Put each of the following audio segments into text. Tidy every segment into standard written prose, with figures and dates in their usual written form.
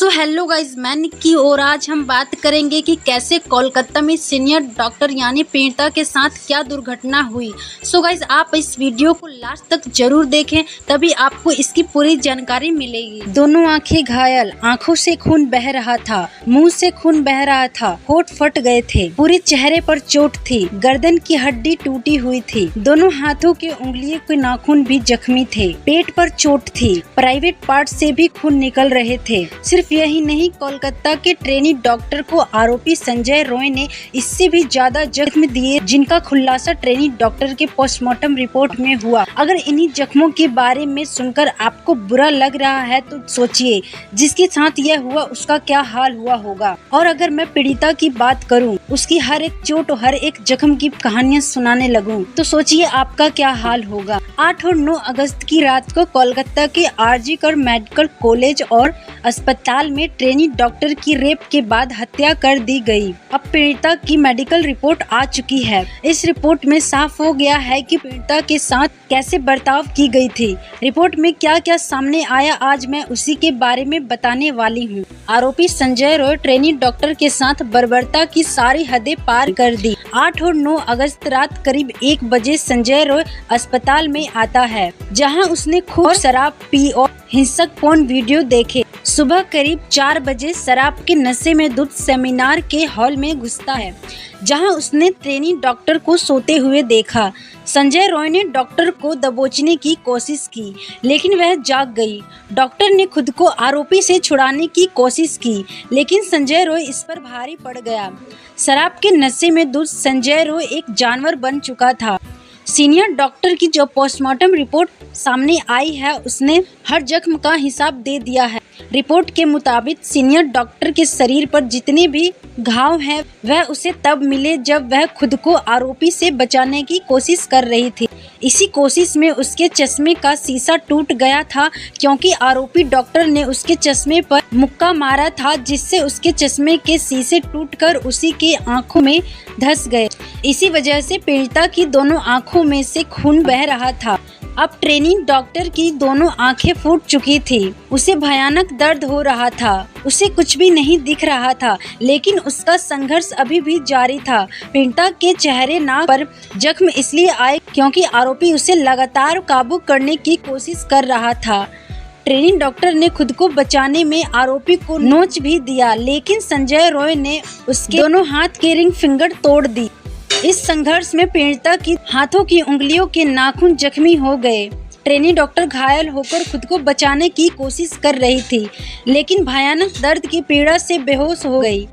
So hello guys, मैं निक्की और आज हम बात करेंगे कि कैसे कोलकाता में सीनियर डॉक्टर यानी पीड़िता के साथ क्या दुर्घटना हुई। सो गाइज, आप इस वीडियो को लास्ट तक जरूर देखें, तभी आपको इसकी पूरी जानकारी मिलेगी। दोनों आंखें घायल, आंखों से खून बह रहा था, मुंह से खून बह रहा था, होठ फट गए थे, पूरे चेहरे पर चोट थी, गर्दन की हड्डी टूटी हुई थी, दोनों हाथों के उंगलियों के नाखून भी जख्मी थे, पेट पर चोट थी, प्राइवेट पार्ट से भी खून निकल रहे थे। सिर्फ यही नहीं, कोलकाता के ट्रेनी डॉक्टर को आरोपी संजय रॉय ने इससे भी ज्यादा जख्म दिए, जिनका खुलासा ट्रेनी डॉक्टर के पोस्टमार्टम रिपोर्ट में हुआ। अगर इन्हीं जख्मों के बारे में सुनकर आपको बुरा लग रहा है तो सोचिए जिसके साथ यह हुआ उसका क्या हाल हुआ होगा। और अगर मैं पीड़िता की बात करूं, उसकी हर एक चोट और हर एक जख्म की कहानियां सुनाने लगूं, तो सोचिए आपका क्या हाल होगा। 8 और 9 अगस्त की रात को कोलकाता के आरजी कर मेडिकल कॉलेज और अस्पताल में ट्रेनी डॉक्टर की रेप के बाद हत्या कर दी गई। अब पीड़िता की मेडिकल रिपोर्ट आ चुकी है। इस रिपोर्ट में साफ हो गया है कि पीड़िता के साथ कैसे बर्ताव की गई थी। रिपोर्ट में क्या क्या सामने आया, आज मैं उसी के बारे में बताने वाली हूँ। आरोपी संजय रॉय ट्रेनी डॉक्टर के साथ बर्बरता की सारी हदें पार कर दी। 8 और 9 अगस्त रात करीब 1 बजे संजय रॉय अस्पताल में आता है, जहां उसने खूब शराब पी और हिंसक पोर्न वीडियो देखे। सुबह करीब 4 बजे शराब के नशे में धुत सेमिनार के हॉल में घुसता है, जहां उसने ट्रेनी डॉक्टर को सोते हुए देखा। संजय रॉय ने डॉक्टर को दबोचने की कोशिश की, लेकिन वह जाग गई। डॉक्टर ने खुद को आरोपी से छुड़ाने की कोशिश की, लेकिन संजय रॉय इस पर भारी पड़ गया। शराब के नशे में धुत संजय रॉय एक जानवर बन चुका था। सीनियर डॉक्टर की जो पोस्टमार्टम रिपोर्ट सामने आई है, उसने हर जख्म का हिसाब दे दिया है। रिपोर्ट के मुताबिक सीनियर डॉक्टर के शरीर पर जितने भी घाव हैं, वह उसे तब मिले जब वह खुद को आरोपी से बचाने की कोशिश कर रही थी। इसी कोशिश में उसके चश्मे का शीशा टूट गया था, क्योंकि आरोपी डॉक्टर ने उसके चश्मे पर मुक्का मारा था, जिससे उसके चश्मे के शीशे टूटकर उसी के आंखों में धंस गए। इसी वजह से पीड़िता की दोनों आंखों में से खून बह रहा था। अब ट्रेनिंग डॉक्टर की दोनों आंखें फूट चुकी थी। उसे भयानक दर्द हो रहा था, उसे कुछ भी नहीं दिख रहा था, लेकिन उसका संघर्ष अभी भी जारी था। पीड़िता के चेहरे नाक पर जख्म इसलिए आए क्योंकि आरोपी उसे लगातार काबू करने की कोशिश कर रहा था। ट्रेनिंग डॉक्टर ने खुद को बचाने में आरोपी को नोच भी दिया, लेकिन संजय रॉय ने उसके दोनों हाथ के रिंग फिंगर तोड़ दी। इस संघर्ष में पीड़िता की हाथों की उंगलियों के नाखून जख्मी हो गए। ट्रेनी डॉक्टर घायल होकर खुद को बचाने की कोशिश कर रही थी, लेकिन भयानक दर्द की पीड़ा से बेहोश हो गई।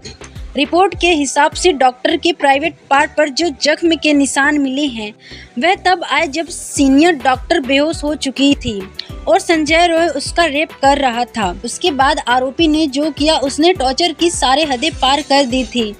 रिपोर्ट के हिसाब से डॉक्टर के प्राइवेट पार्ट पर जो जख्म के निशान मिले हैं, वह तब आए जब सीनियर डॉक्टर बेहोश हो चुकी थी और संजय रॉय उसका रेप कर रहा था। उसके बाद आरोपी ने जो किया, उसने टॉर्चर की सारी हदें पार कर दी थी।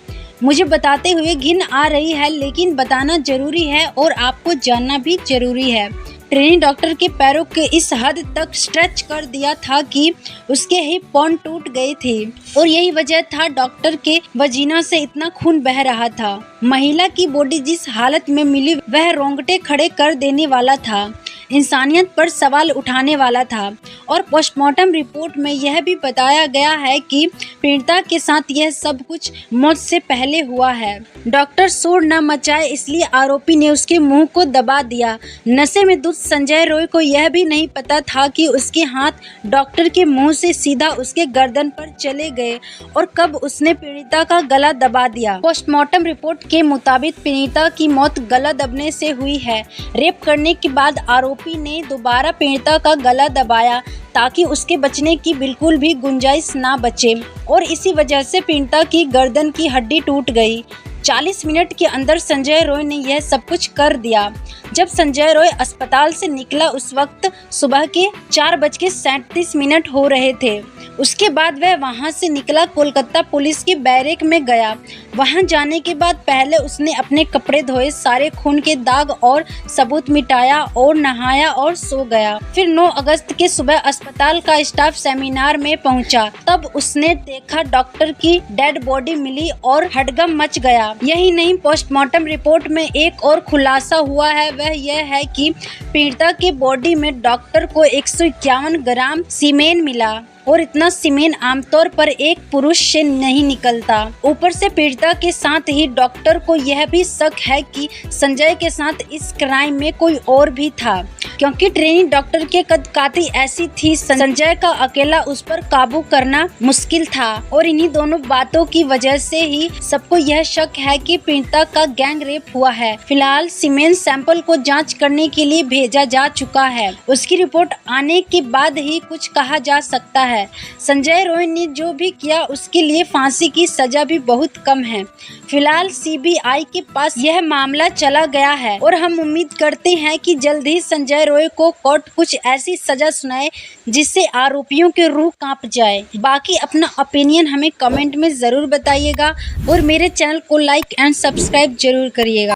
मुझे बताते हुए घिन आ रही है, लेकिन बताना जरूरी है और आपको जानना भी जरूरी है। ट्रेनी डॉक्टर के पैरों के इस हद तक स्ट्रेच कर दिया था कि उसके हिप बोन टूट गए थे, और यही वजह था डॉक्टर के वजीना से इतना खून बह रहा था। महिला की बॉडी जिस हालत में मिली, वह रोंगटे खड़े कर देने वाला था, इंसानियत पर सवाल उठाने वाला था। और पोस्टमार्टम रिपोर्ट में यह भी बताया गया है कि पीड़िता के साथ यह सब कुछ मौत से पहले हुआ है। डॉक्टर शोर न मचाए, इसलिए आरोपी ने उसके मुंह को दबा दिया। नशे में धुत संजय रॉय को यह भी नहीं पता था कि उसके हाथ डॉक्टर के मुंह से सीधा उसके गर्दन पर चले गए और कब उसने पीड़िता का गला दबा दिया। पोस्टमार्टम रिपोर्ट के मुताबिक पीड़िता की मौत गला दबने से हुई है। रेप करने के बाद आरोपी ने दोबारा पीड़िता का गला दबाया ताकि उसके बचने की बिल्कुल भी गुंजाइश ना बचे, और इसी वजह से पीड़िता की गर्दन की हड्डी टूट गई। 40 मिनट के अंदर संजय रॉय ने यह सब कुछ कर दिया। जब संजय रॉय अस्पताल से निकला, उस वक्त सुबह के 4:37 हो रहे थे। उसके बाद वह वहां से निकला, कोलकाता पुलिस के बैरक में गया। वहां जाने के बाद पहले उसने अपने कपड़े धोए, सारे खून के दाग और सबूत मिटाया और नहाया और सो गया। फिर 9 अगस्त के सुबह अस्पताल का स्टाफ सेमिनार में पहुंचा। तब उसने देखा डॉक्टर की डेड बॉडी मिली और हड़कंप मच गया। यही नहीं, पोस्टमार्टम रिपोर्ट में एक और खुलासा हुआ है, वह यह है कि पीड़िता के बॉडी में डॉक्टर को 151 ग्राम सीमेन मिला। और इतना सीमेन आमतौर पर एक पुरुष से नहीं निकलता। ऊपर से पीड़िता के साथ ही डॉक्टर को यह भी शक है कि संजय के साथ इस क्राइम में कोई और भी था, क्योंकि ट्रेनी डॉक्टर के कदकाठी ऐसी थी, संजय का अकेला उस पर काबू करना मुश्किल था। और इन्हीं दोनों बातों की वजह से ही सबको यह शक है कि पीड़िता का गैंग रेप हुआ है। फिलहाल सीमेन सैंपल को जांच करने के लिए भेजा जा चुका है। उसकी रिपोर्ट आने के बाद ही कुछ कहा जा सकता है। संजय रॉय ने जो भी किया उसके लिए फांसी की सजा भी बहुत कम है। फिलहाल सीबीआई के पास यह मामला चला गया है और हम उम्मीद करते हैं कि जल्द ही संजय रॉय को कोर्ट कुछ ऐसी सजा सुनाए जिससे आरोपियों की रूह कांप जाए। बाकी अपना ओपिनियन हमें कमेंट में ज़रूर बताइएगा और मेरे चैनल को लाइक एंड सब्सक्राइब जरूर करिएगा।